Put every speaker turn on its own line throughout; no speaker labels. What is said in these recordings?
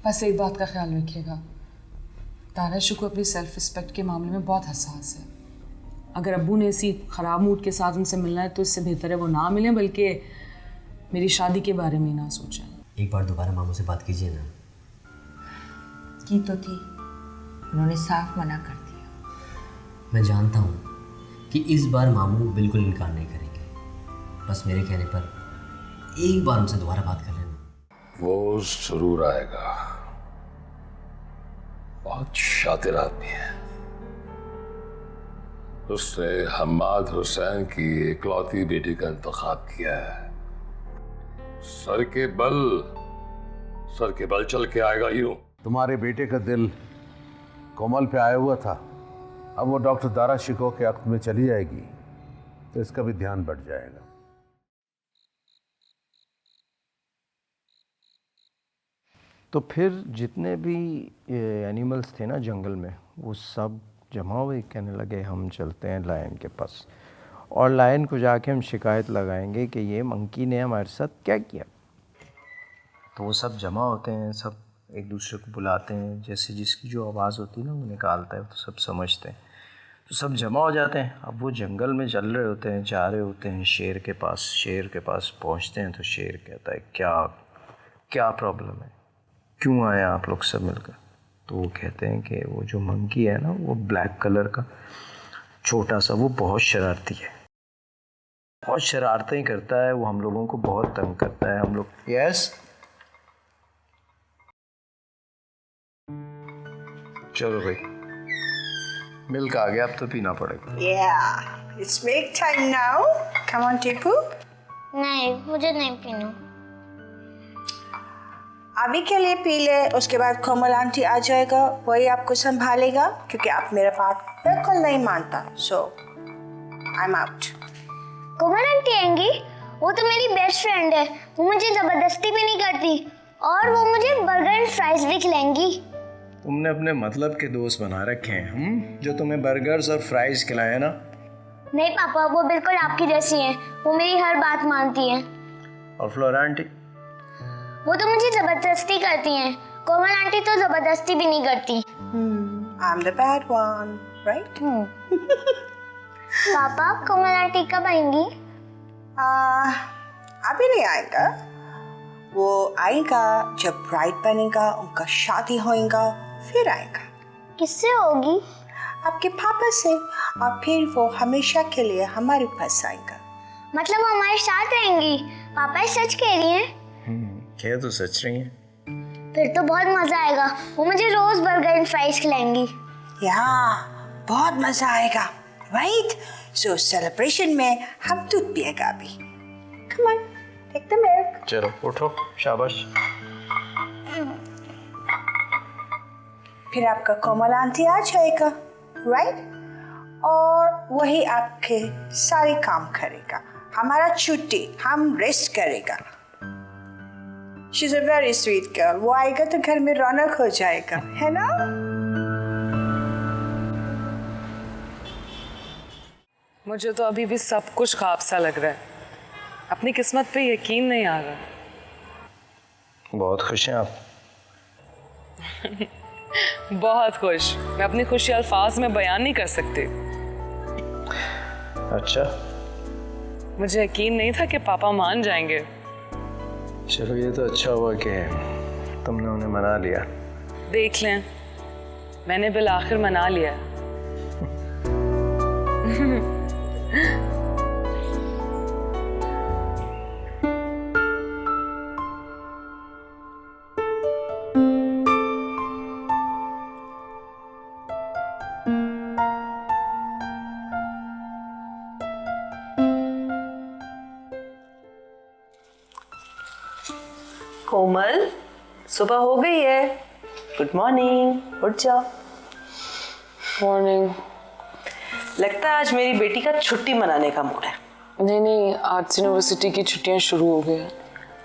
बस एक बात का ख्याल रखिएगा, दारा शुक्र अपनी सेल्फ रिस्पेक्ट के मामले में बहुत हसास है। अगर अब्बू ने इसी ख़राब मूड के साथ उनसे मिलना है तो इससे बेहतर है वो ना मिलें, बल्कि मेरी शादी के बारे में ना सोचें।
एक बार दोबारा मामू से बात कीजिए ना।
की तो थी, उन्होंने साफ मना कर दिया।
मैं जानता हूँ कि इस बार मामू बिल्कुल इनकार नहीं करेंगे, बस मेरे कहने पर एक बार उनसे दोबारा बात कर लेना।
वो जरूर आएगा, बहुत शातिर आदमी है। उसने हम्माद हुसैन की इकलौती बेटी का इंतखाब किया है। सर के बल चल के आएगा यूं।
तुम्हारे बेटे का दिल कोमल पे आया हुआ था, अब वो डॉक्टर दारा शिको के अक्त में चली जाएगी तो इसका भी ध्यान बढ़ जाएगा।
तो फिर जितने भी एनिमल्स थे ना जंगल में, वो सब जमा हुए, कहने लगे हम चलते हैं लायन के पास और लायन को जाके हम शिकायत लगाएंगे कि ये मंकी ने हमारे साथ क्या किया। तो वो सब जमा होते हैं, सब एक दूसरे को बुलाते हैं, जैसे जिसकी जो आवाज़ होती है ना वो निकालता है, तो सब समझते हैं, तो सब जमा हो जाते हैं। अब वो जंगल में चल रहे होते हैं, जा रहे होते हैं शेर के पास पहुंचते हैं। तो शेर कहता है क्या क्या प्रॉब्लम है, क्यों आए आप लोग सब मिलकर। तो वो कहते हैं कि वो जो मंकी है ना, वो ब्लैक कलर का छोटा सा, वो बहुत शरारती है, बहुत शरारतें करता है, वो हम लोगों को बहुत तंग करता है। हम लोग यस चलो भाई, मिल्क आ गया, अब तो पीना पड़ेगा।
Yeah, it's milk time now. Come on, Tipu.
नहीं, मुझे नहीं पीना।
अभी के लिए पी ले, उसके बाद कोमल आंटी आ जाएगा, वही आपको संभालेगा, क्योंकि आप मेरा बात बिल्कुल नहीं मानता। So, I'm out.
Komal aunty आएंगी? वो तो मेरी बेस्ट फ्रेंड है, वो मुझे जबरदस्ती भी नहीं करती और वो मुझे बर्गर एंड फ्राइज भी खिलाएंगी।
तुमने अपने मतलब के दोस्त बना रखे हैं जो तुम्हें बर्गर्स और फ्राइज खिलाए ना।
नहीं पापा, वो बिल्कुल आपकी जैसी हैं, वो मेरी हर बात मानती हैं।
और फ्लोरा आंटी?
वो तो मुझे जबरदस्ती करती हैं, कोमल आंटी तो जबरदस्ती भी नहीं करती।
I'm the bad one, right?
पापा, कोमल आंटी कब आएंगी?
अभी नहीं आएगा, वो आएगा जब ब्राइड बनेगा, उनका शादी होएगा, फिर आएगा।
किससे होगी?
आपके पापा से, और फिर वो हमेशा के लिए हमारे पास आएगा।
मतलब वो हमारे साथ रहेंगी? पापा ये सच कह रही हैं?
कह तो सच रही हैं।
फिर तो बहुत मजा आएगा, वो मुझे रोज बर्गर एंड फ्राइज खिलाएंगी।
बहुत मजा आएगा, राइट? सो सेलिब्रेशन में हम दूध पिएगा अभी। Come on, take the milk.
चलो उठो, शाबाश।
फिर आपका कोमल आंटी आ जाएगा, राइट? और वही आपके सारे काम करेगा, हमारा छुट्टी, हम रेस्ट करेगा। She's a very sweet girl. वो आएगा तो घर में रौनक हो जाएगा, है ना?
मुझे तो अभी भी सब कुछ ख्वाब सा लग रहा है, अपनी किस्मत पे यकीन नहीं आ रहा।
बहुत खुश हैं आप?
बहुत खुश। मैं अपनी खुशी अल्फाज में बयान नहीं कर सकती।
अच्छा,
मुझे यकीन नहीं था कि पापा मान जाएंगे।
चलो ये तो अच्छा हुआ कि तुमने उन्हें मना लिया।
देख लें, मैंने बिल आखिर मना लिया।
कोमल, सुबह हो गई है। गुड मॉर्निंग, उठ जाओ।
मॉर्निंग।
लगता है आज मेरी बेटी का छुट्टी मनाने का मूड है।
नहीं, आर्ट्स यूनिवर्सिटी की छुट्टियां शुरू हो गई हैं।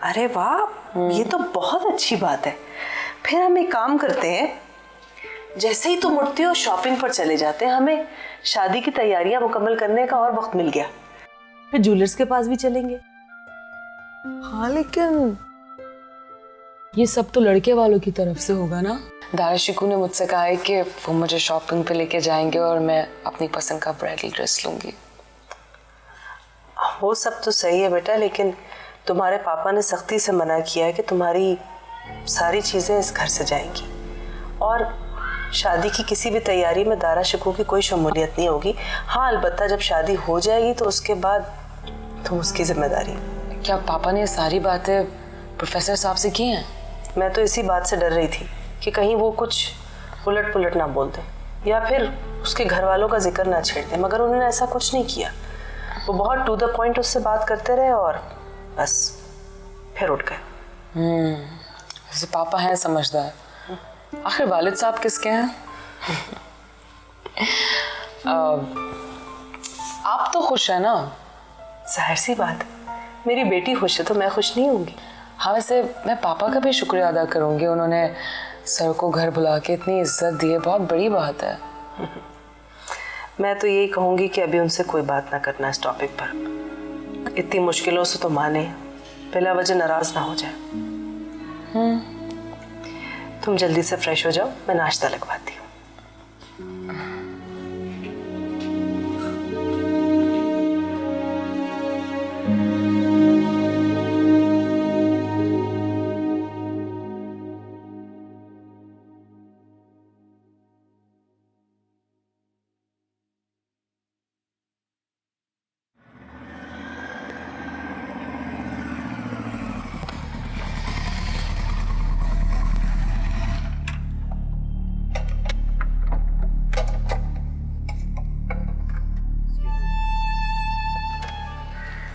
अरे वाह, ये तो बहुत अच्छी बात है। फिर हम एक काम करते हैं, जैसे ही तुम उठती हो शॉपिंग पर चले जाते हैं, हमें शादी की तैयारियां मुकम्मल करने का और वक्त मिल गया। फिर ज्वेलर्स के पास भी चलेंगे।
हाँ, लेकिन ये सब तो लड़के वालों की तरफ से होगा ना? दारा शिकू ने मुझसे कहा है कि वो मुझे शॉपिंग पे लेके जाएंगे और मैं अपनी पसंद का ब्राइडल ड्रेस लूंगी।
वो सब तो सही है बेटा, लेकिन तुम्हारे पापा ने सख्ती से मना किया है कि तुम्हारी सारी चीज़ें इस घर से जाएंगी और शादी की किसी भी तैयारी में दारा शिकू की कोई शमूलियत नहीं होगी। हाँ, अलबत्ता जब शादी हो जाएगी तो उसके बाद तुम उसकी जिम्मेदारी।
क्या पापा ने ये सारी बातें प्रोफेसर साहब से की हैं?
मैं तो इसी बात से डर रही थी कि कहीं वो कुछ उलट पुलट ना बोल दे या फिर उसके घर वालों का जिक्र ना छेड़ दे, मगर उन्होंने ऐसा कुछ नहीं किया। वो बहुत टू द पॉइंट उससे बात करते रहे और बस फिर उठ गए।
वैसे पापा हैं समझदार। आखिर वालिद साहब किसके हैं? आप तो खुश है ना?
जाहिर सी बात है, मेरी बेटी खुश है तो मैं खुश नहीं होंगी।
हाँ, वैसे मैं पापा का भी शुक्रिया अदा करूंगी, उन्होंने सर को घर बुला के इतनी इज्जत दी है, बहुत बड़ी बात है।
मैं तो यही कहूँगी कि अभी उनसे कोई बात ना करना इस टॉपिक पर। इतनी मुश्किलों से तो माने, बिला वजह नाराज ना हो जाए। तुम जल्दी से फ्रेश हो जाओ, मैं नाश्ता लगवाती हूँ।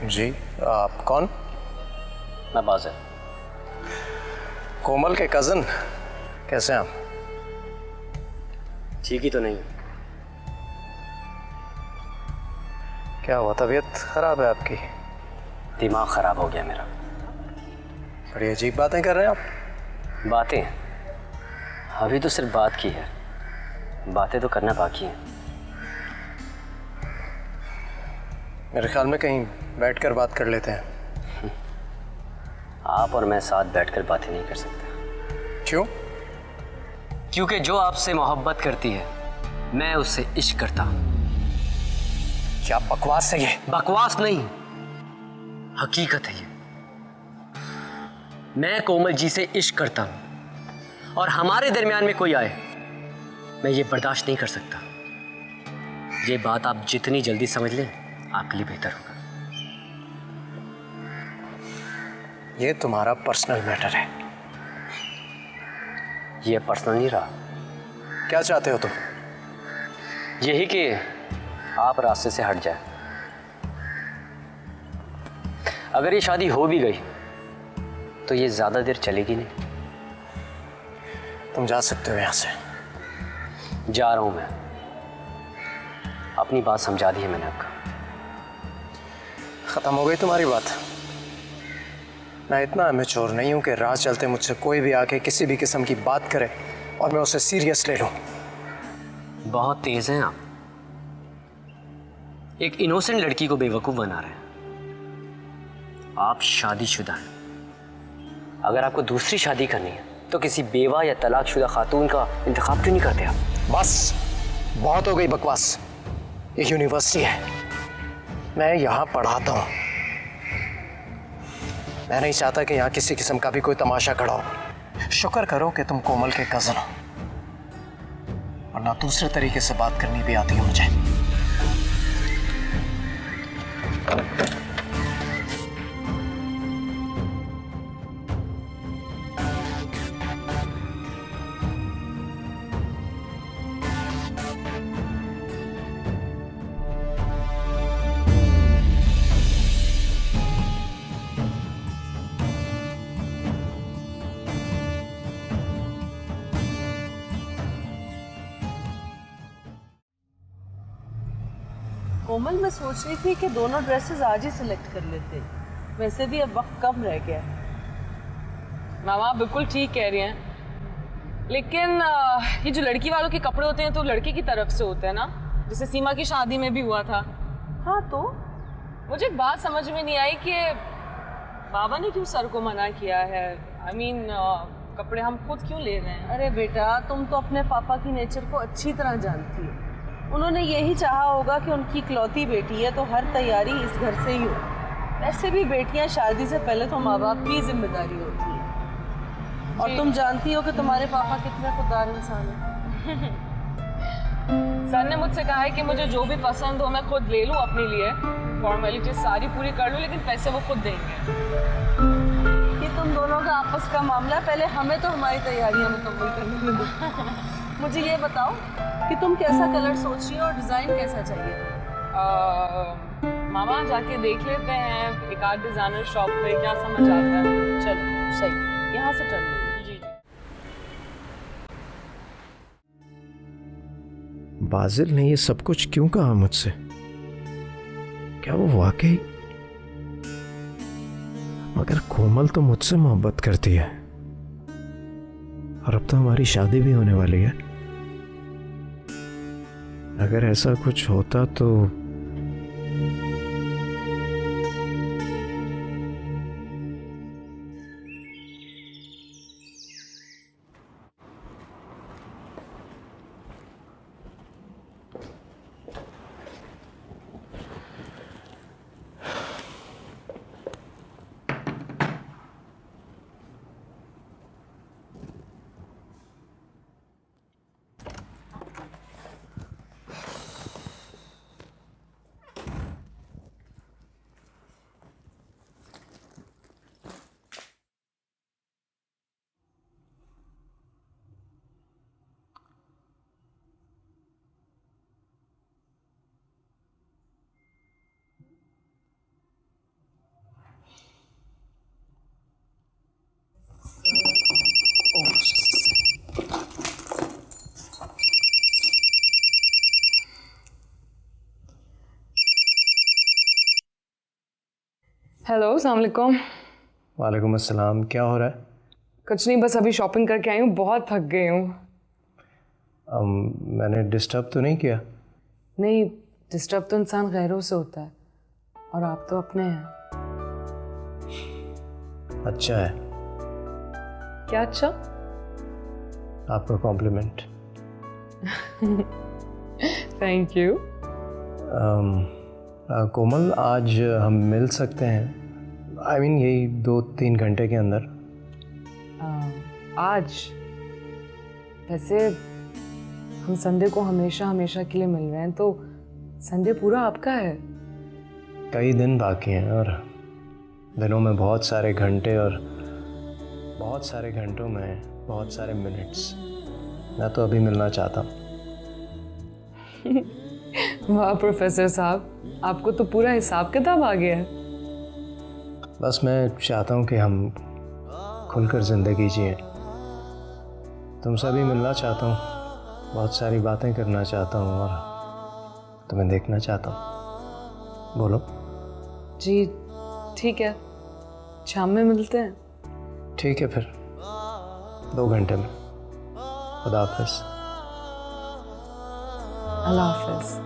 जी, आप कौन?
मैं बाज़िल।
कोमल के कज़न। कैसे हैं आप?
ठीक ही तो नहीं।
क्या हुआ, तबीयत ख़राब है आपकी?
दिमाग ख़राब हो गया मेरा।
बड़ी अजीब बातें कर रहे हैं आप।
बातें? अभी तो सिर्फ बात की है, बातें तो करना बाकी है।
मेरे ख्याल में कहीं बैठकर बात कर लेते हैं।
आप और मैं साथ बैठकर बातें नहीं कर सकते।
क्यों?
क्योंकि जो आपसे मोहब्बत करती है मैं उससे इश्क करता हूँ।
क्या बकवास है ये?
बकवास नहीं, हकीकत है ये। मैं कोमल जी से इश्क करता हूँ और हमारे दरमियान में कोई आए मैं ये बर्दाश्त नहीं कर सकता। ये बात आप जितनी जल्दी समझ लें आपके लिए बेहतर होगा।
ये तुम्हारा पर्सनल मैटर है।
ये पर्सनल नहीं रहा।
क्या चाहते हो तुम?
यही कि आप रास्ते से हट जाए। अगर ये शादी हो भी गई तो ये ज्यादा देर चलेगी नहीं।
तुम जा सकते हो यहाँ से।
जा रहा हूं मैं। अपनी बात समझा दी है मैंने आपको।
ख़त्म हो गई तुम्हारी बात? मैं इतना अमेच्योर नहीं हूँ कि राह चलते मुझसे कोई भी आके किसी भी किस्म की बात करे और मैं उसे सीरियस ले लूँ।
बहुत तेज हैं आप। एक इनोसेंट लड़की को बेवकूफ़ बना रहे हैं। आप शादीशुदा हैं। अगर आपको दूसरी शादी करनी है तो किसी बेवा या तलाकशुदा खातून का इंतखाब क्यों नहीं करते आप?
बस, बहुत हो गई बकवास। ये यूनिवर्सिटी है, मैं यहाँ पढ़ाता हूँ। मैं नहीं चाहता कि यहाँ किसी किस्म का भी कोई तमाशा खड़ा हो। शुक्र करो कि तुम कोमल के कज़न हो, वरना दूसरे तरीके से बात करनी भी आती है मुझे।
कोमल, मैं सोच रही थी कि दोनों ड्रेसेस आज ही सिलेक्ट कर लेते। वैसे भी अब वक्त कम रह गया।
मामा बिल्कुल ठीक कह रही हैं, लेकिन ये जो लड़की वालों के कपड़े होते हैं तो लड़के की तरफ से होते हैं ना, जैसे सीमा की शादी में भी हुआ था।
हाँ, तो
मुझे एक बात समझ में नहीं आई कि बाबा ने क्यों सर को मना किया है। आई मीन कपड़े हम खुद क्यों ले रहे हैं?
अरे बेटा, तुम तो अपने पापा की नेचर को अच्छी तरह जानती हो। उन्होंने यही चाहा होगा कि उनकी इकलौती बेटी है तो हर तैयारी इस घर से ही हो। वैसे भी बेटियां शादी से पहले तो माँ बाप की जिम्मेदारी होती है, और तुम जानती हो कि तुम्हारे पापा कितने खुददार इंसान हैं।
सर ने मुझसे कहा है कि मुझे जो भी पसंद हो मैं खुद ले लूँ अपने लिए, फॉर्मेलिटीज सारी पूरी कर लूँ, लेकिन पैसे वो खुद देंगे।
ये तुम दोनों का आपस का मामला है, पहले हमें तो हमारी तैयारियां मुकम्मल करने दो। मुझे ये बताओ कि तुम कैसा कलर सोच रही हो और डिज़ाइन कैसा चाहिए?
मामा जाके देख लेते हैं एक आध डिज़ाइनर शॉप में, क्या समझ आता है।
चलो सही, यहाँ से चलो।
बाजिल ने ये सब कुछ क्यों कहा मुझसे? क्या वो वाकई? मगर कोमल तो मुझसे मोहब्बत करती है, और अब तो हमारी शादी भी होने वाली है। अगर ऐसा कुछ होता तो
हेलो, अस्सलाम वालेकुम।
वालेकुम अस्सलाम। क्या हो रहा है?
कुछ नहीं, बस अभी शॉपिंग करके आई हूँ, बहुत थक गई हूँ।
मैंने डिस्टर्ब तो नहीं किया?
नहीं, डिस्टर्ब तो इंसान गैरों से होता है, और आप तो अपने हैं।
अच्छा है।
क्या अच्छा?
आपका कॉम्प्लीमेंट।
Thank you.
कोमल, आज हम मिल सकते हैं? I mean, यही 2-3 घंटे के अंदर।
आज वैसे हम संडे को हमेशा हमेशा के लिए मिल रहे हैं, तो संडे पूरा आपका है।
कई दिन बाकी हैं, और दिनों में बहुत सारे घंटे, और बहुत सारे घंटों में बहुत सारे मिनट्स। मैं तो अभी मिलना चाहता हूँ।
वाह प्रोफेसर साहब, आपको तो पूरा हिसाब किताब आ गया है।
बस मैं चाहता हूँ कि हम खुलकर ज़िंदगी जिएं। तुमसे भी मिलना चाहता हूँ, बहुत सारी बातें करना चाहता हूँ, और तुम्हें देखना चाहता हूँ। बोलो।
जी ठीक है, शाम में मिलते हैं।
ठीक है, फिर 2 घंटे में। खुदा हाफिज़।
अल्लाह हाफिज़।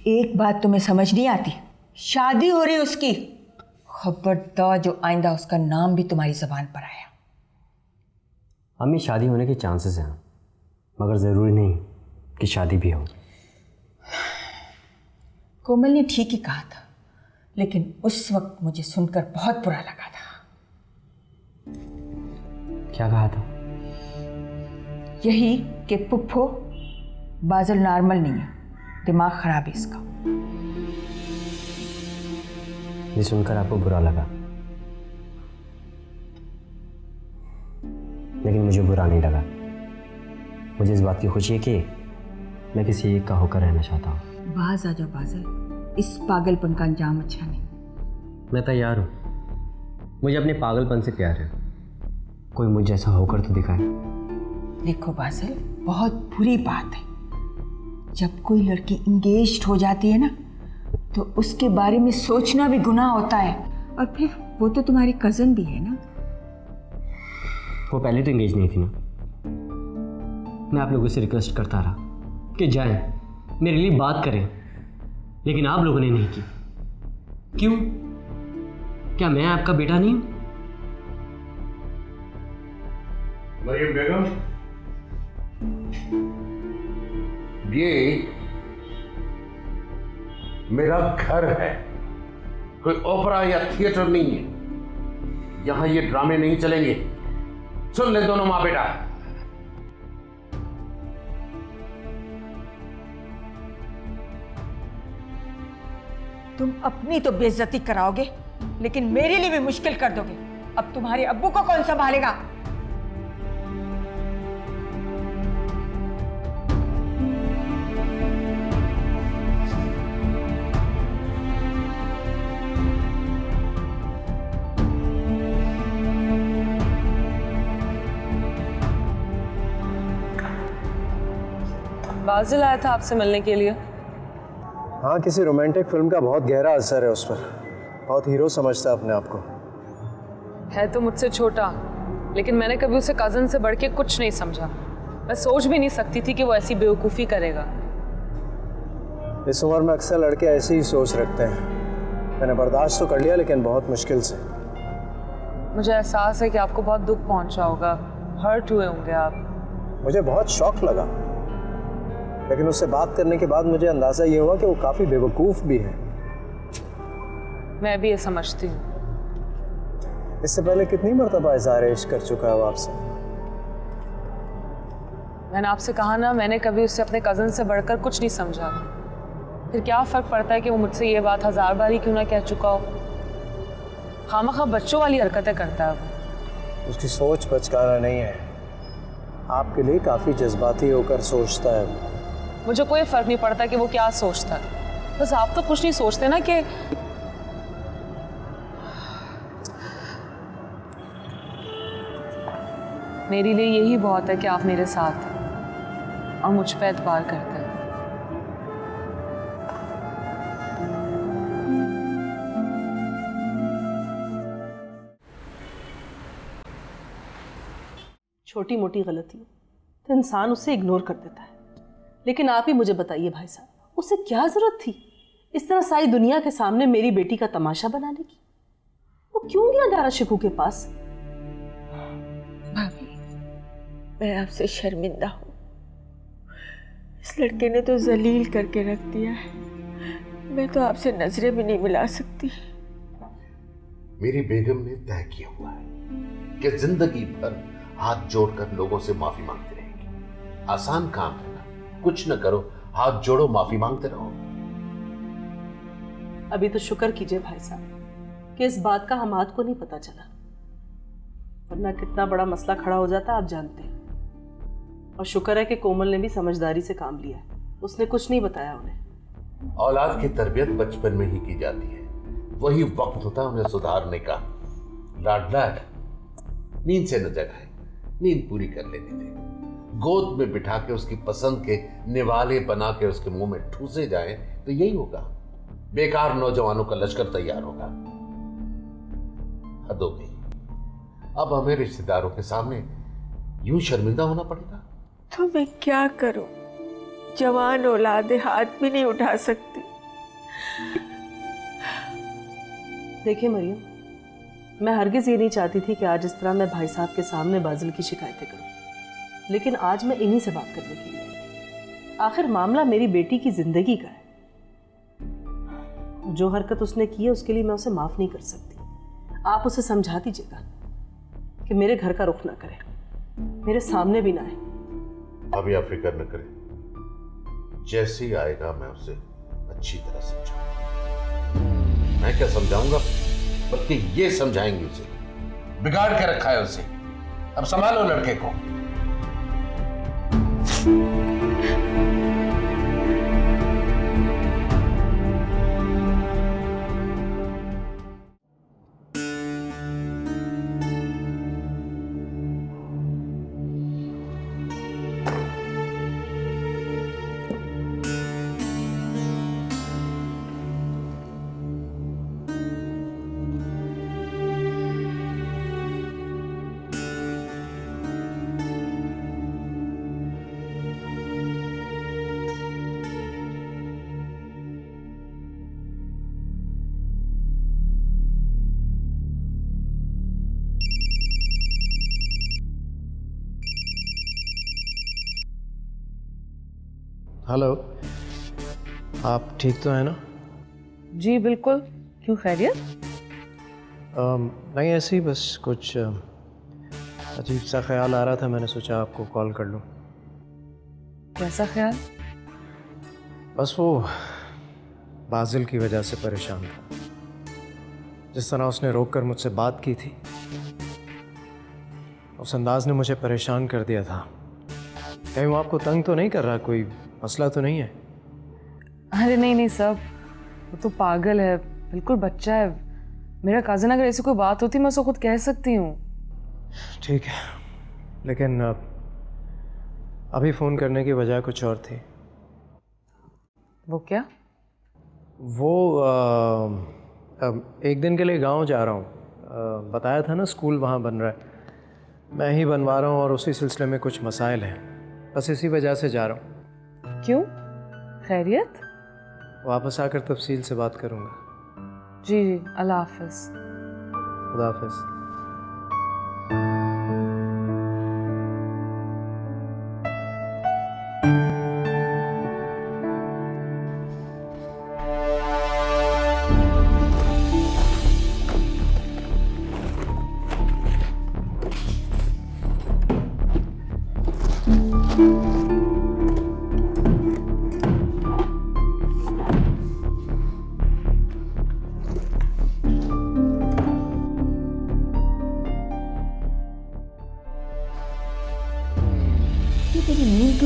एक बात तुम्हें समझ नहीं आती, शादी हो रही उसकी, खबरदार जो आइंदा उसका नाम भी तुम्हारी ज़बान पर आया।
अम्मी, शादी होने के चांसेस हैं, मगर ज़रूरी नहीं कि शादी भी हो।
कोमल ने ठीक ही कहा था, लेकिन उस वक्त मुझे सुनकर बहुत बुरा लगा था।
क्या कहा था?
यही कि पुप्पो, बादल नॉर्मल नहीं है, दिमाग खराब है इसका।
ये सुनकर आपको बुरा लगा, लेकिन मुझे बुरा नहीं लगा। मुझे इस बात की खुशी है कि मैं किसी एक का होकर रहना चाहता हूँ।
बाज आ जाओ बादल, इस पागलपन का अंजाम अच्छा नहीं।
मैं तैयार हूँ, मुझे अपने पागलपन से प्यार है। कोई मुझ जैसा होकर तो दिखाए।
देखो बादल, बहुत बुरी बात है, जब कोई लड़की इंगेज्ड हो जाती है ना, तो उसके बारे में सोचना भी गुनाह होता है। और फिर वो तो तुम्हारी कज़न भी है ना।
वो पहले तो इंगेज नहीं थी ना। मैं आप लोगों से रिक्वेस्ट करता रहा कि जाएं, मेरे लिए बात करें, लेकिन आप लोगों ने नहीं की। क्यों? क्या मैं आपका बेटा नहीं हूं?
मरियम बेगम, ये मेरा घर है, कोई ओपेरा या थिएटर नहीं है। यहां ये ड्रामे नहीं चलेंगे। सुन ले दोनों माँ बेटा।
तुम अपनी तो बेइज्जती कराओगे, लेकिन मेरे लिए भी मुश्किल कर दोगे। अब तुम्हारे अब्बू को कौन संभालेगा?
बाजिल आया था आपसे मिलने के लिए।
हाँ, किसी रोमांटिक फिल्म का बहुत गहरा असर है उस पर। बहुत हीरो समझता है अपने आप को।
है तो मुझसे छोटा, लेकिन मैंने कभी उसे कज़न से बढ़ के कुछ नहीं समझा। मैं सोच भी नहीं सकती थी कि वो ऐसी बेवकूफ़ी करेगा।
इस उम्र में अक्सर लड़के ऐसे ही सोच रखते हैं। मैंने बर्दाश्त तो कर लिया, लेकिन बहुत मुश्किल से।
मुझे एहसास है कि आपको बहुत दुख पहुंचा होगा, हर्ट हुए होंगे आप।
मुझे बहुत शौक लगा, लेकिन उससे बात करने के बाद मुझे अंदाज़ा ये हुआ कि वो काफ़ी बेवकूफ़ भी है।
मैं भी ये समझती हूँ।
इससे पहले कितनी मरतबा इज़हार इश्क कर चुका है वो आपसे?
मैंने आपसे कहा ना, मैंने कभी उससे अपने कज़न से बढ़कर कुछ नहीं समझा। फिर क्या फ़र्क पड़ता है कि वो मुझसे ये बात 1000 बार ही क्यों ना कह चुका हो। खामखा बच्चों वाली हरकतें करता है वो।
उसकी सोच बचकाना नहीं है। आपके लिए काफ़ी जज्बाती होकर सोचता है वो।
मुझे कोई फ़र्क नहीं पड़ता कि वो क्या सोचता है। बस आप तो कुछ नहीं सोचते ना कि मेरे लिए यही बहुत है कि आप मेरे साथ हैं और मुझ पे एतबार करते हैं।
छोटी मोटी गलती हो तो इंसान उसे इग्नोर कर देता है, लेकिन आप ही मुझे बताइए भाई साहब, उसे क्या जरूरत थी इस तरह सारी दुनिया के सामने मेरी बेटी का तमाशा बनाने की? वो क्यों गया दारा शिकू के पास?
भाभी, मैं आपसे शर्मिंदा हूँ। इस लड़के ने तो जलील करके रख दिया है। मैं तो आपसे नजरें भी नहीं मिला सकती।
मेरी बेगम ने तय किया हुआ है कि जिंदगी भर हाथ जोड़कर लोगों से माफी मांगती रहेगी। आसान काम है ना, कुछ न करो, हाथ जोड़ो, माफी मांगते रहो।
अभी तो शुक्र कीजिए भाई साहब कि इस बात का हमाद को नहीं पता चला, वरना कितना बड़ा मसला खड़ा हो जाता आप जानते हैं। और शुक्र है कि कोमल ने भी समझदारी से काम लिया, उसने कुछ नहीं बताया उन्हें।
औलाद की तरबियत बचपन में ही की जाती है, वही वक्त होता है उन्हें सुधारने का। लाडला है, नींद से न जगाए, नींद पूरी कर लेनी थी। गोद में बिठा के उसकी पसंद के निवाले बना के उसके मुंह में ठूसे जाएं तो यही होगा। बेकार नौजवानों का लश्कर तैयार होगा। हद हो गई, अब हमें रिश्तेदारों के सामने यूं शर्मिंदा होना पड़ेगा।
तो मैं क्या करूं? जवान औलादे हाथ भी नहीं उठा सकती।
देखिए मरियम, मैं हरगिज ये नहीं चाहती थी कि आज इस तरह मैं भाई साहब के सामने बाजिल की शिकायतें करूं, लेकिन आज मैं इन्हीं से बात करने के लिए। आखिर मामला मेरी बेटी की जिंदगी का है। जो हरकत उसने की है उसके लिए मैं उसे माफ नहीं कर सकती। आप उसे समझा दीजिएगा कि मेरे घर का रुख ना करे, मेरे सामने भी ना आए।
अभी आप फिक्र न करें, जैसे ही आएगा मैं उसे अच्छी तरह समझाऊंगा। मैं क्या समझाऊंगा, बल्कि ये समझाएंगे उसे। बिगाड़ के रखा है उसे, अब संभालो लड़के को।
हेलो, आप ठीक तो हैं ना?
जी बिल्कुल, क्यों खैरियत?
नहीं, ऐसे ही बस कुछ अजीब सा ख्याल आ रहा था, मैंने सोचा आपको कॉल कर लूँ।
कैसा ख्याल?
बस वो बाजिल की वजह से परेशान था। जिस तरह उसने रोककर मुझसे बात की थी, उस अंदाज ने मुझे परेशान कर दिया था। कहीं वो आपको तंग तो नहीं कर रहा? कोई मसला तो नहीं है?
अरे नहीं नहीं सब, वो तो पागल है, बिल्कुल बच्चा है। मेरा कज़न, अगर ऐसी कोई बात होती मैं उसको खुद कह सकती हूँ।
ठीक है, लेकिन अभी फ़ोन करने की वजह कुछ और थी।
वो क्या?
वो एक दिन के लिए गांव जा रहा हूँ। बताया था ना स्कूल वहाँ बन रहा है, मैं ही बनवा रहा हूँ और उसी सिलसिले में कुछ मसाइल हैं, बस इसी वजह से जा रहा हूँ।
क्यों? खैरियत?
वापस आकर तफसील से बात करूँगा।
जी जी, अल्लाह हाफ़िज़।
खुदा हाफ़िज़।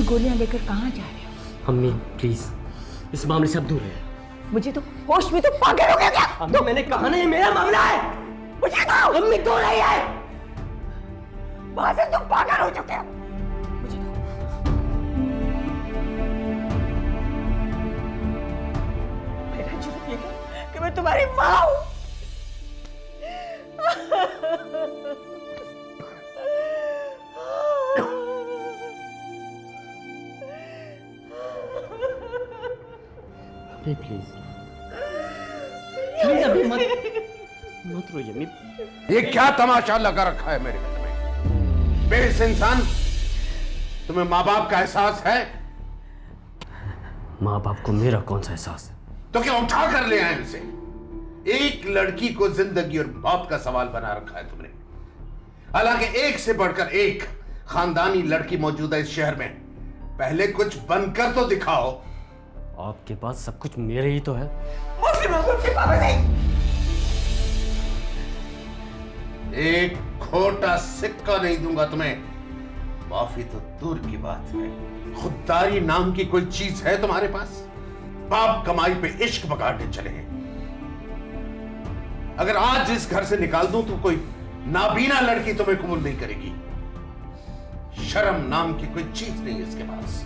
गोलियां लेकर कहाँ जा रहे हो?
अम्मी प्लीज, इस मामले से अब दूर रहे।
मुझे तो होश में तो पागल हो गया क्या?
अम्मी मैंने कहा ना ये मेरा मामला है।
मुझे तो
अम्मी तो नहीं है।
वहां से तुम पागल हो चुके हो। मुझे तो मेरा जुर्म ये है कि मैं तुम्हारी माँ हूँ।
प्लीज प्लीज अभी मत रोइए अम्मी।
ये क्या तमाशा लगा रखा है मेरे घर में? बेइस इंसान, तुम्हें माँ बाप का एहसास है?
माँ बाप को मेरा कौन सा एहसास है?
तो क्या उठा कर ले आए इनसे? एक लड़की को जिंदगी और मौत का सवाल बना रखा है तुमने। हालांकि एक से बढ़कर एक खानदानी लड़की मौजूद है इस शहर में। पहले कुछ बनकर तो दिखाओ।
आपके पास सब कुछ मेरे ही तो है।
एक खोटा सिक्का नहीं दूंगा तुम्हें। माफी तो दूर की बात है, खुददारी नाम की कोई चीज है तुम्हारे पास? बाप कमाई पे इश्क बगाड़ने चले हैं। अगर आज इस घर से निकाल दूं तो कोई नाबीना लड़की तुम्हें कबूल नहीं करेगी। शर्म नाम की कोई चीज नहीं है इसके पास।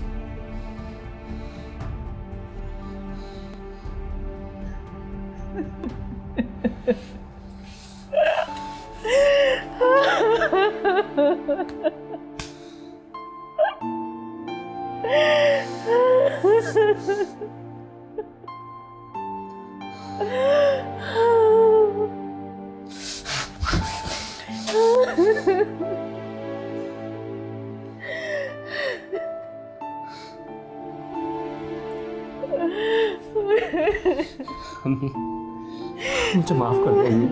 मुझे माफ कर दो अम्मी,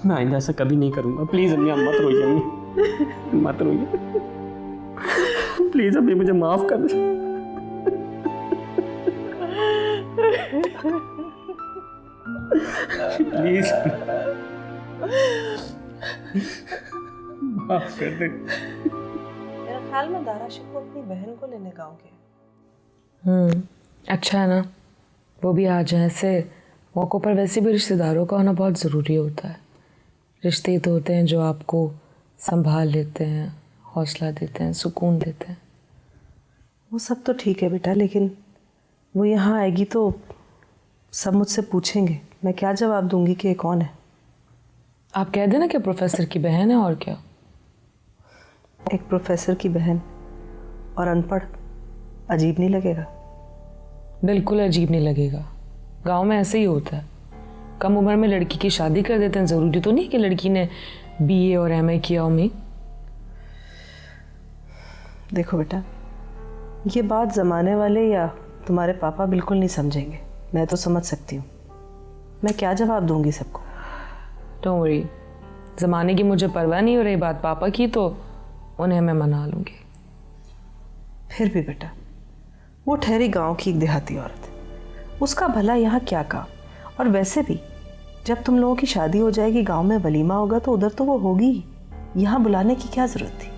मैं आइंदा ऐसा कभी नहीं करूंगा। प्लीज अम्मी, आप मत रोइए अम्मी, मत रोइए प्लीज अम्मी, मुझे माफ कर दो। प्लीज माफ कर दे।
मेरा ख्याल में दारा शिको अपनी बहन को लेने गाँव गया।
अच्छा है ना, वो भी आ जाए। ऐसे मौक़ों पर वैसे भी रिश्तेदारों का होना बहुत ज़रूरी होता है। रिश्ते तो होते हैं जो आपको संभाल लेते हैं, हौसला देते हैं, सुकून देते हैं।
वो सब तो ठीक है बेटा, लेकिन वो यहाँ आएगी तो सब मुझसे पूछेंगे, मैं क्या जवाब दूंगी कि ये कौन है?
आप कह देना कि प्रोफेसर की बहन है, और क्या।
एक प्रोफेसर की बहन और अनपढ़, अजीब नहीं लगेगा?
बिल्कुल अजीब नहीं लगेगा। गांव में ऐसे ही होता है, कम उम्र में लड़की की शादी कर देते हैं। ज़रूरी तो नहीं कि लड़की ने BA और MA किया हो।
देखो बेटा, ये बात ज़माने वाले या तुम्हारे पापा बिल्कुल नहीं समझेंगे, मैं तो समझ सकती हूँ। मैं क्या जवाब दूंगी सबको?
डोंट वरी, ज़माने की मुझे परवाह नहीं हो रही, बात पापा की तो उन्हें मैं मना लूँगी।
फिर भी बेटा, वो ठहरी गांव की एक देहाती औरत है, उसका भला यहाँ क्या काम? और वैसे भी जब तुम लोगों की शादी हो जाएगी, गांव में वलीमा होगा तो उधर तो वो होगी ही, यहाँ बुलाने की क्या जरूरत थी?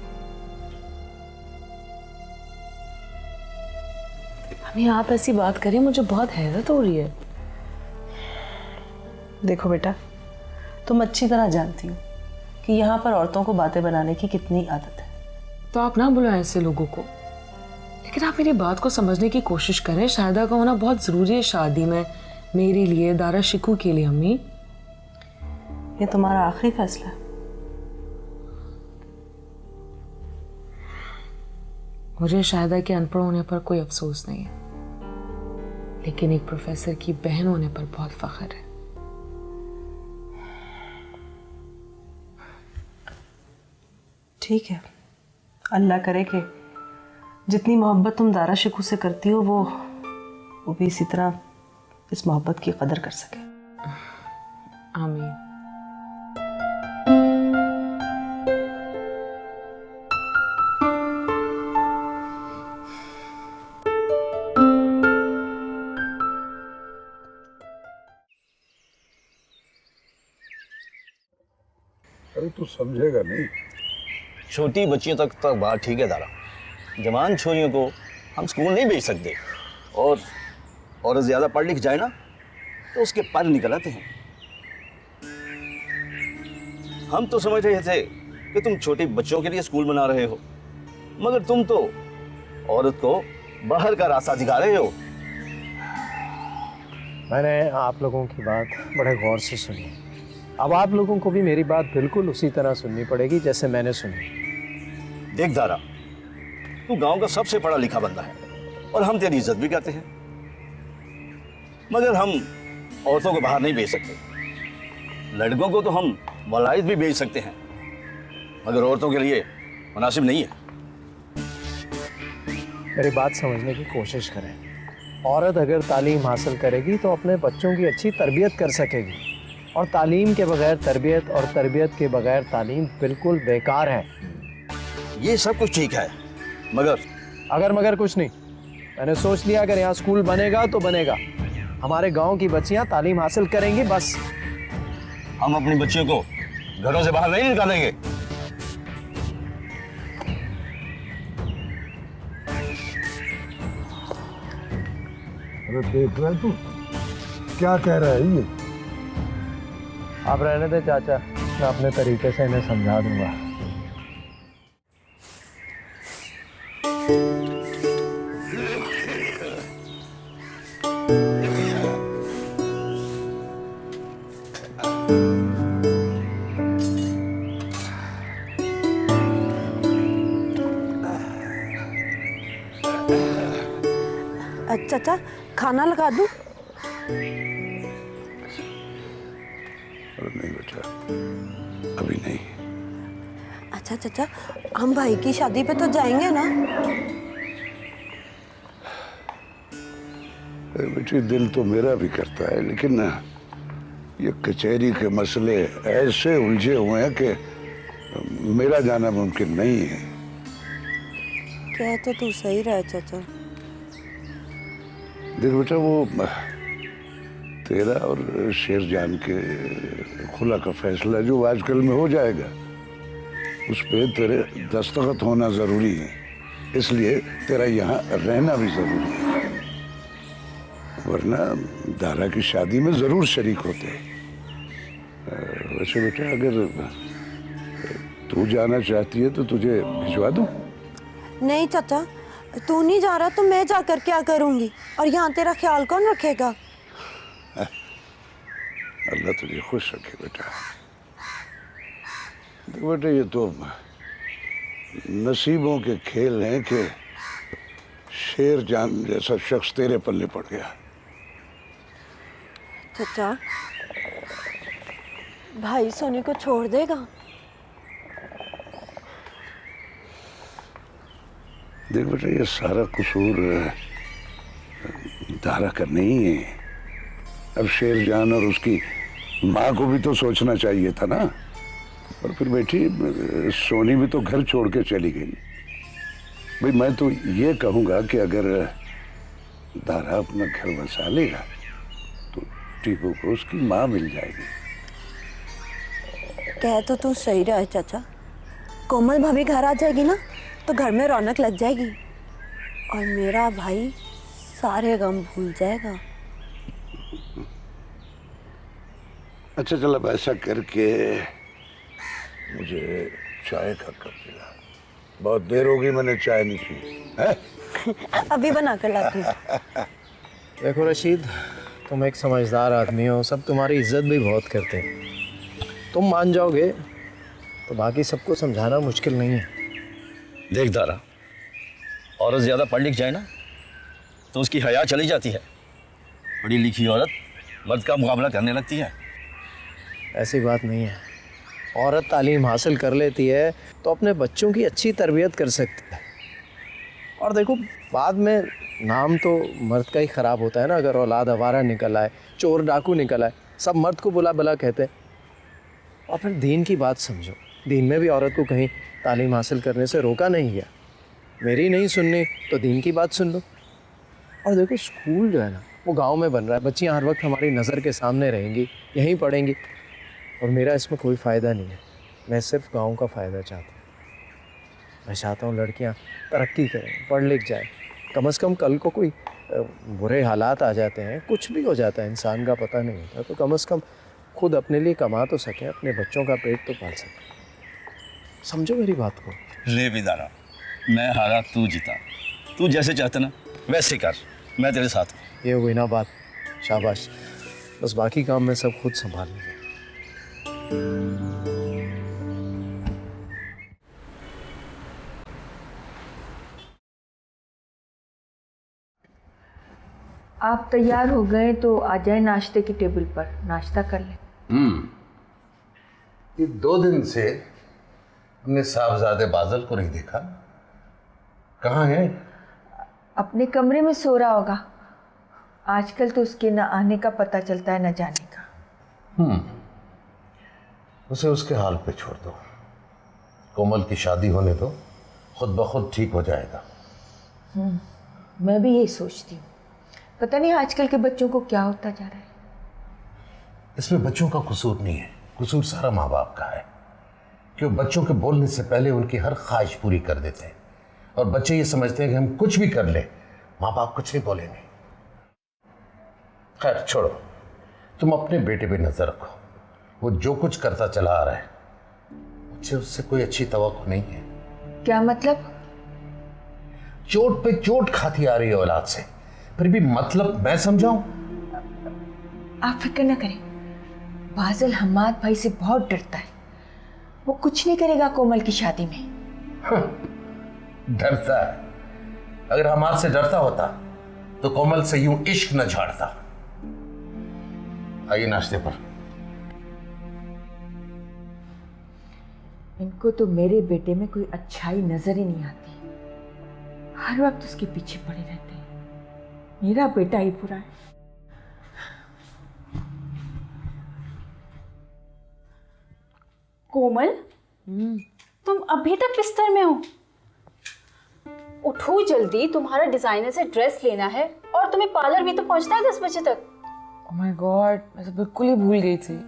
अम्मी आप ऐसी बात करें, मुझे बहुत हैरत हो रही है।
देखो बेटा, तुम अच्छी तरह जानती हो कि यहाँ पर औरतों को बातें बनाने की कितनी आदत है।
तो आप ना बुलाएं ऐसे लोगों को, लेकिन आप मेरी बात को समझने की कोशिश करें। शारदा का होना बहुत ज़रूरी है शादी में, मेरे लिए, दारा शिकू के लिए। अम्मी
ये तुम्हारा आखिरी फैसला है?
मुझे शारदा के अनपढ़ होने पर कोई अफसोस नहीं है, लेकिन एक प्रोफेसर की बहन होने पर बहुत फख्र है।
ठीक है, अल्लाह करे कि जितनी मोहब्बत तुम दारा शिकू से करती हो वो भी इसी तरह इस मोहब्बत की कदर कर सके।
आमीन।
अरे तू समझेगा नहीं।
छोटी बच्चियों तक तो बात ठीक है दारा, जवान छोरियों को हम स्कूल नहीं भेज सकते, और ज़्यादा पढ़ लिख जाए ना तो उसके पर निकल आते हैं। हम तो समझ रहे थे कि तुम छोटे बच्चों के लिए स्कूल बना रहे हो, मगर तुम तो औरत को बाहर का रास्ता दिखा रहे हो।
मैंने आप लोगों की बात बड़े गौर से सुनी, अब आप लोगों को भी मेरी बात बिल्कुल उसी तरह सुननी पड़ेगी जैसे मैंने सुनी।
देख दारा, तू गांव का सबसे पढ़ा लिखा बंदा है और हम तेरी इज्जत भी करते हैं, मगर हम औरतों को बाहर नहीं भेज सकते। लड़कों को तो हम वलायत भी भेज सकते हैं, मगर औरतों के लिए मुनासिब नहीं है।
मेरी बात समझने की कोशिश करें। औरत अगर तालीम हासिल करेगी तो अपने बच्चों की अच्छी तरबियत कर सकेगी, और तालीम के बगैर तरबियत और तरबियत के बगैर तालीम बिल्कुल बेकार है।
ये सब कुछ ठीक है,
मगर कुछ नहीं। मैंने सोच लिया अगर यहाँ स्कूल बनेगा तो बनेगा, हमारे गांव की बच्चियाँ तालीम हासिल करेंगी बस।
हम अपनी बच्चियों को घरों से बाहर नहीं निकालेंगे।
अरे देख रहा है तू क्या कह रहा है ये?
आप रहने दे चाचा, मैं अपने तरीके से इन्हें समझा दूंगा।
चाचा खाना लगा दूं?
अरे नहीं बेटा, अभी नहीं।
अच्छा चाचा, हम भाई की शादी पे तो जाएंगे ना?
अरे बेटी, दिल तो मेरा भी करता है, लेकिन ना ये कचहरी के मसले ऐसे उलझे हुए हैं कि मेरा जाना मुमकिन नहीं है।
क्या तो तू सही रहा चाचा।
देख बेटा, वो तेरा और शेरजान के खुला का फैसला जो आजकल में हो जाएगा, उस पे तेरे दस्तखत होना जरूरी है, इसलिए तेरा यहाँ रहना भी जरूरी है, वरना दारा की शादी में जरूर शरीक होते। वैसे बेटा, अगर तू जाना चाहती है तो तुझे भिजवा दूं?
नहीं चाचा, तू नहीं जा रहा तो मैं जाकर क्या करूंगी, और यहाँ तेरा ख्याल कौन रखेगा?
अल्लाह तुझे खुश रखे बेटा। देख बेटा, ये तो नसीबों के खेल हैं कि शेरजान जैसा शख्स तेरे पल्ले पड़ गया।
चाचा, भाई सोनी को छोड़ देगा?
देख बेटा, ये सारा कसूर दारा का नहीं है। अब शेरजान और उसकी माँ को भी तो सोचना चाहिए था ना। और फिर बेटी सोनी भी तो घर छोड़ के चली गई। भाई मैं तो ये कहूँगा कि अगर दारा अपना घर बसा लेगा तो टीपू को उसकी माँ मिल जाएगी।
कह तो तू सही रहा है चाचा। कोमल भाभी घर आ जाएगी ना तो घर में रौनक लग जाएगी और मेरा भाई सारे गम भूल जाएगा।
अच्छा चलो, अब ऐसा करके मुझे चाय का कप पिला। बहुत देर हो गई मैंने चाय नहीं पी है।
अभी बना कर लाती हूँ।
देखो रशीद, तुम एक समझदार आदमी हो, सब तुम्हारी इज्जत भी बहुत करते हैं। तुम मान जाओगे तो बाकी सबको समझाना मुश्किल नहीं है।
देख दारा, औरत ज़्यादा पढ़ लिख जाए ना तो उसकी हया चली जाती है। पढ़ी लिखी औरत मर्द का मुकाबला करने लगती है।
ऐसी बात नहीं है। औरत तालीम हासिल कर लेती है तो अपने बच्चों की अच्छी तरबियत कर सकती है। और देखो, बाद में नाम तो मर्द का ही ख़राब होता है ना। अगर औलाद आवारा निकल आए, चोर डाकू निकल आए, सब मर्द को बुला भला कहते हैं। और फिर दीन की बात समझो, दीन में भी औरत को कहीं तालीम हासिल करने से रोका नहीं गया। मेरी नहीं सुननी तो दीन की बात सुन लो। और देखो, स्कूल जो है ना वो गांव में बन रहा है। बच्चियां हर वक्त हमारी नज़र के सामने रहेंगी, यहीं पढ़ेंगी। और मेरा इसमें कोई फ़ायदा नहीं है। मैं सिर्फ गांव का फ़ायदा चाहता हूँ। मैं चाहता हूँ लड़कियाँ तरक्की करें, पढ़ लिख जाएं। कम से कम कल को कोई बुरे हालात आ जाते हैं, कुछ भी हो जाता है, इंसान का पता नहीं होता, तो कम से कम खुद अपने लिए कमा तो सकें, अपने बच्चों का पेट तो पाल सकें। समझो मेरी बात को।
ले भी दारा, मैं हारा तू जीता। तू जैसे चाहता ना वैसे कर, मैं तेरे साथ हूँ।
ये हुई ना बात, शाबाश। बस बाकी काम मैं सब खुद संभाल लूँगा।
आप तैयार हो गए तो आ जाए नाश्ते की टेबल पर, नाश्ता कर लें।
ये 2 दिन से हमने साहबजादे बादल को नहीं देखा। कहाँ है?
अपने कमरे में सो रहा होगा। आजकल तो उसके न आने का पता चलता है न जाने का।
उसे उसके हाल पे छोड़ दो। कोमल की शादी होने दो, खुद ब खुद ठीक हो जाएगा।
मैं भी यही सोचती हूँ। पता नहीं आजकल के बच्चों को क्या होता जा रहा है।
इसमें बच्चों का कसूर नहीं है, कसूर सारा माँ बाप का है कि वो बच्चों के बोलने से पहले उनकी हर ख्वाहिश पूरी कर देते हैं। और बच्चे ये समझते हैं कि हम कुछ भी कर ले, माँ बाप कुछ नहीं बोलेंगे। खैर छोड़ो, तुम अपने बेटे पे नजर रखो। वो जो कुछ करता चला आ रहा है, मुझे उससे कोई अच्छी तवक्को नहीं है।
क्या मतलब?
चोट पे चोट खाती आ रही है औलाद से, फिर भी मतलब मैं समझाऊं?
आप फिक्र न करें, बादल हमाद भाई से बहुत डरता है। वो कुछ नहीं करेगा कोमल की शादी में।
डरता है? अगर हमाद से डरता होता तो कोमल से यूं इश्क न झाड़ता। आइए नाश्ते पर।
इनको तो मेरे बेटे में कोई अच्छाई नजर ही नहीं आती। हर वक्त उसके पीछे पड़े रहते हैं। मेरा बेटा ही बुरा है।
कोमल, तुम अभी तक बिस्तर में हो? उठो जल्दी, तुम्हारा डिजाइनर से ड्रेस लेना है और तुम्हें पार्लर भी तो पहुंचना है 10 बजे तक।
ओह माय गॉड, मैं तो बिल्कुल ही भूल गई थी।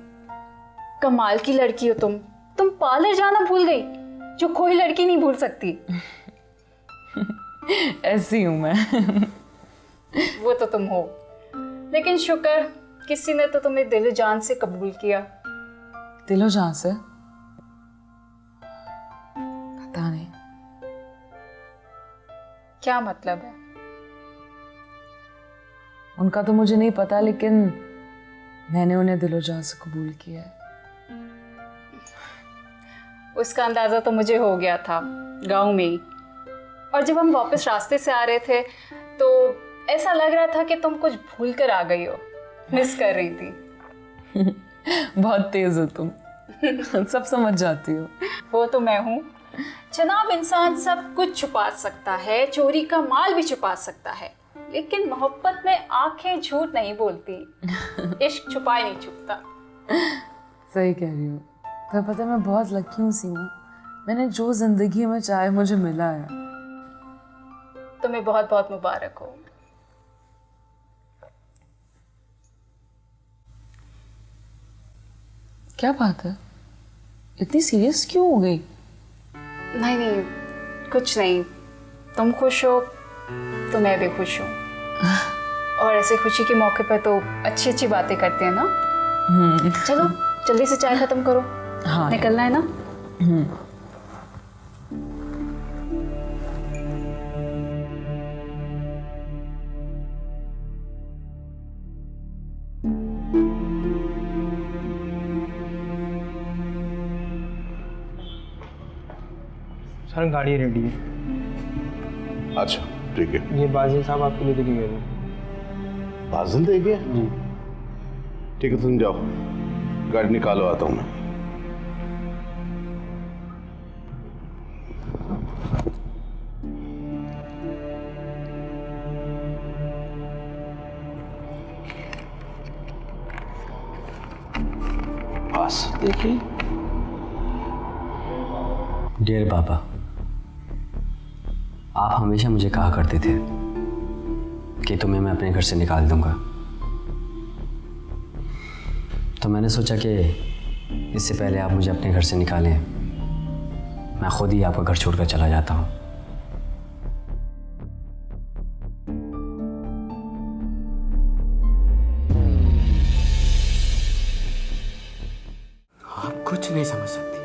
कमाल की लड़की हो तुम पार्लर जाना भूल गई, जो कोई लड़की नहीं भूल सकती।
ऐसी हूँ मैं।
वो तो तुम हो, लेकिन शुक्र किसी ने तो तुम्हें दिल जान से कबूल किया।
दिलो जान से? पता नहीं
क्या मतलब है
उनका, तो मुझे नहीं पता, लेकिन मैंने उन्हें दिलो जान से कबूल किया है।
उसका अंदाजा तो मुझे हो गया था गांव में ही। और जब हम वापस रास्ते से आ रहे थे तो ऐसा लग रहा था कि तुम कुछ भूल कर आ गई हो, मिस कर रही थी।
बहुत तेज हो तुम। सब समझ जाती हो।
वो तो मैं हूँ। जनाब, इंसान सब कुछ छुपा सकता है, चोरी का माल भी छुपा सकता है, लेकिन मोहब्बत में आंखें झूठ नहीं बोलती। इश्क छुपाए नहीं छुपता।
सही कह रही हो। पर पता है मैं बहुत लकी हूँ सीमा, मैंने जो जिंदगी में चाहे मुझे मिला है।
तुम्हें बहुत बहुत मुबारक हो।
क्या बात है, इतनी सीरियस क्यों हो गई?
नहीं नहीं, कुछ नहीं। तुम खुश हो तो मैं भी खुश हूँ। और ऐसे खुशी के मौके पर तो अच्छी अच्छी बातें करते हैं ना। चलो जल्दी से चाय खत्म करो।
हाँ,
निकलना है ना।
सर गाड़ी रेडी है।
अच्छा ठीक है।
ये बाजिल साहब आपके लिए देके गए थे।
बाजिल दे गया जी? ठीक है, तुम जाओ, गाड़ी निकालो, आता हूँ मैं।
बस देखिए। डियर बाबा, आप हमेशा मुझे कहा करते थे कि तुम्हें मैं अपने घर से निकाल दूंगा, तो मैंने सोचा कि इससे पहले आप मुझे अपने घर से निकालें, मैं खुद ही आपका घर छोड़कर चला जाता हूँ।
आप कुछ नहीं समझ सकती,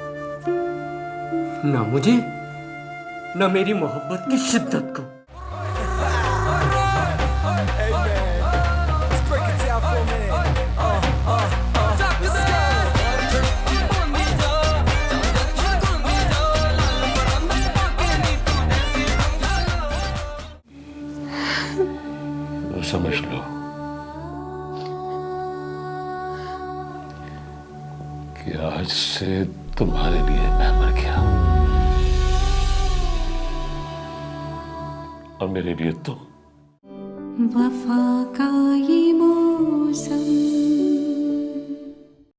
ना मुझे ना मेरी मोहब्बत की शिद्दत को।
समझ लो कि आज से तुम्हारे लिए मैं मर गया, और मेरे लिए तो
वफा का ये